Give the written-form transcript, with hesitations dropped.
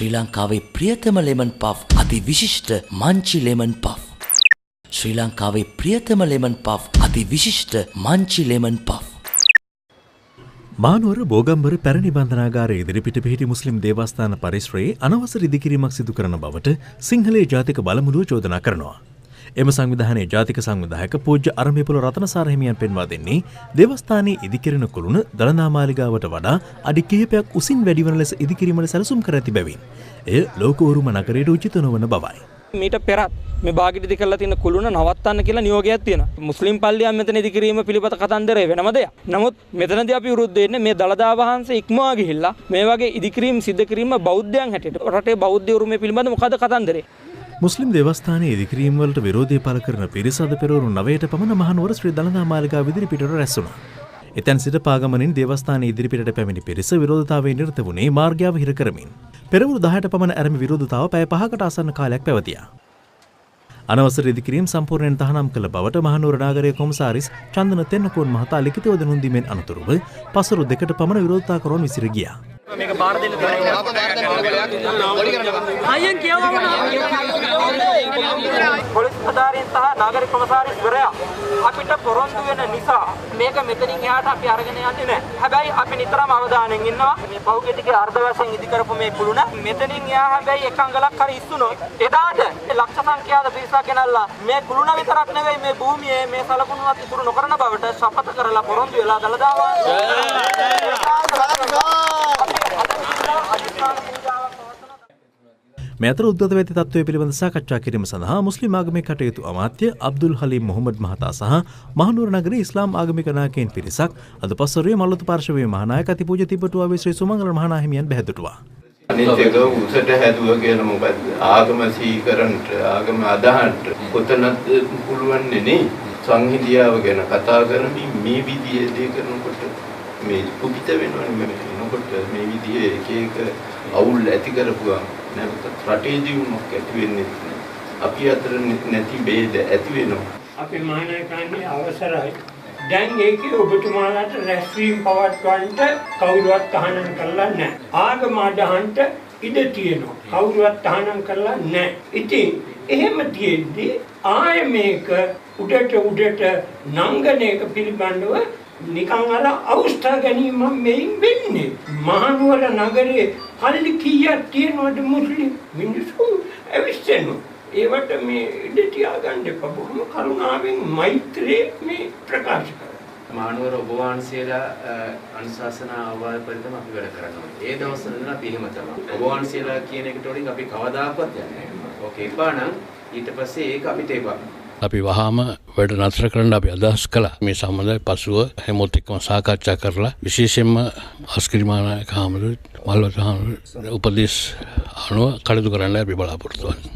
ශ්‍රී ලංකාවේ ප්‍රියතම lemon puff අති විශිෂ්ට මංචි ලෙමන් පෆ්. ශ්‍රී ලංකාවේ ප්‍රියතම ලෙමන් පෆ් අති විශිෂ්ට මංචි ලෙමන් පෆ්. මානුවර බෝගම්බර පැරණි බන්ධනාගාරයේ ඉදිරිපිට පිහිටි මුස්ලිම් දේවස්ථාන පරිශ්‍රයේ අනවසර ඉදිකිරීමක් සිදු කරන බවට සිංහලයේ ජාතික බලමුළුව චෝදනා කරනවා. එම සංවිධානයේ ජාතික සංවිධායක පූජ්‍ය අරඹේපොළ රතනසාර හිමියන් පෙන්වා දෙන්නේ දේවස්ථානයේ ඉදිකිරෙන කුළුණ දළදා මාලිගාවට වඩා අඩි කිහිපයක් උසින් වැඩිවන ලෙස ඉදිකිරීමට සැලසුම් කර ඇති බැවින් එය ලෝක උරුම නගරයට උචිත නොවන බවයි. මීට පෙරත් මේ භාගිත ඉදි කරලා තියෙන කුළුණ නවත්තන්න කියලා නියෝගයක් තියෙනවා. මුස්ලිම් පල්ලියක් මෙතන ඉදිකිරීම පිළිබඳ කතන්දරේ වෙනම දෙයක්. නමුත් මෙතනදී අපි විරුද්ධ වෙන්නේ මේ දළදා වහන්සේ ඉක්මවා ගිහිල්ලා මේ වගේ ඉදිකිරීම සිද්ධ කිරීම බෞද්ධයන් හැටියට රටේ බෞද්ධ උරුමය පිළිබඳ මොකද කතන්දරේ? මුස්ලිම් දේවස්ථානයේ ඉදිකිරීම් වලට විරෝධය පළ කරන පිරිස අද පෙරවරු 9ට පමණ මහනුවර ශ්‍රී දළදා මාලිගාව ඉදිරිපිටට රැස් වුණා. එතැන් සිට පාගමනින් දේවස්ථානයේ ඉදිරිපිටට පැමිණි පිරිස විරෝධතාවයේ නිරත වුණේ මාර්ගාව හිර කරමින්. පෙරවරු 10ට පමණ ආරම්භ විරෝධතාව පැය 5කට ආසන්න කාලයක් පැවතියා. අනවසර ඉදිකිරීම් සම්පූර්ණයෙන් තහනම් කළ බවට මහනුවර නගරයේ කොමසාරිස් චන්දන තෙන්නකෝන් මහතා ලිඛිතව දැනුම් දීමෙන් අනතුරුව පසරු 2කට පමණ විරෝධතාකරුවන් විසිර ගියා. මේක බාර දෙන්න අයියන් කියවම පොලිස් අධාරීන් සහ නාගරික කොමසාරිස්වරයා අපිට පොරොන්දු වෙන නිසා මේක මෙතනින් එහාට අපි අරගෙන යන්නේ නැහැ. හැබැයි අපි නිතරම අවධානයෙන් ඉන්නවා මේ පෞද්ගලික අර්ධ වශයෙන් ඉදි කරපු මේ කුළුණ මෙතනින් එහා හැබැයි එක අඟලක් හරි ඉස්සුනොත් එදාට ලක්ෂ සංඛ්‍යාත පිරිසක් ගෙනල්ලා මේ කුළුණ විතරක් නෙවෙයි මේ භූමියේ මේ සලකුණුවත් ඉතුරු නොකරන බවට ශපථ කරලා පොරොන්දු වෙලා දළදාවා. මේ අතර උද්ගත වෙති තත්ත්වය පිළිබඳ සාකච්ඡා කිරීම සඳහා මුස්ලිම් ආගමික කටයුතු අමාත්‍ය අබ්දුල් හලීම් මොහමඩ් මහතා සහ මහනුවර නගරයේ ඉස්ලාම් ආගමික නායකයන් පිරිසක් අද පස්වරුවේ මල්වතු පාර්ශවයේ මහානායක අතිපූජ්‍ය තිබ්බටුවාවේ ශ්‍රී සුමංගල මහානාහිමියන් බැහැදුටුවා. අනිත් එක උසට හැදුවා කියලා මොකද ආගම සීකරන්ට ආගම අදහන්න කොතනද පුළුවන් නේ සංහිඳියාව ගැන කතා කරමින් මේ විදිහේ දේ කරනකොට මේ කුපිත වෙනවනේ මේකට මේ විදිහේ එක එක අවුල් ඇති කරපුවා නැවත රටේ දියුණුවක් ඇති වෙන්නේ නැහැ. අපි අතර නැති ભેද ඇති වෙනවා. අපි මහානායකයන්ගේ අවසරයි. දැන් ඒකේ ඔබතුමාලාට රැස්වීම පවත්වන්නට කවුරුවත් තහනම් කරලා නැහැ. ආගම අදහන්ට ඉඩ තියෙනවා. කවුරුවත් තහනම් කරලා නැහැ. ඉතින් එහෙම තියෙද්දි ආය මේක උඩට නංගන එක පිළිබඳව නිකන් අර අවස්ථා ගැනීම මෙයින් වෙන්නේ. මහනුවර නගරේ පල්ලි කීයක් තියෙනවද මුස්ලිම් මිනිස්සු ඇවිස්සෙනවා. ඒවට මේ ඉඩ තියාගන්න එපා. බොහොම කරුණාවෙන් මෛත්‍රියේ මේ ප්‍රකාශ කරනවා. මහනුවර ඔබ වහන්සේලා අනුශාසනා අවවාද පරිදම අපි වැඩ කරනවා. ඒ දවස්වල ඉඳන් අපි එහෙම තමයි. ඔබ වහන්සේලා කියන එකට වලින් අපි කවදාකවත් යන්නේ නැහැ. ඕකේ එපා නම් ඊට පස්සේ ඒක අපිට එපා. අපි වහාම වැඩ නතර කරන්න අපි අදහස් කළා. මේ සම්බන්ධව පසුව හැමෝත් එක්කම සාකච්ඡා කරලා විශේෂයෙන්ම අස්කිරිමානායක හාමුදුරුවෝ මල්වත හාමුදුරුවෝ උපදේශ අනුව කටයුතු කරන්න අපි බලාපොරොත්තු වෙනවා.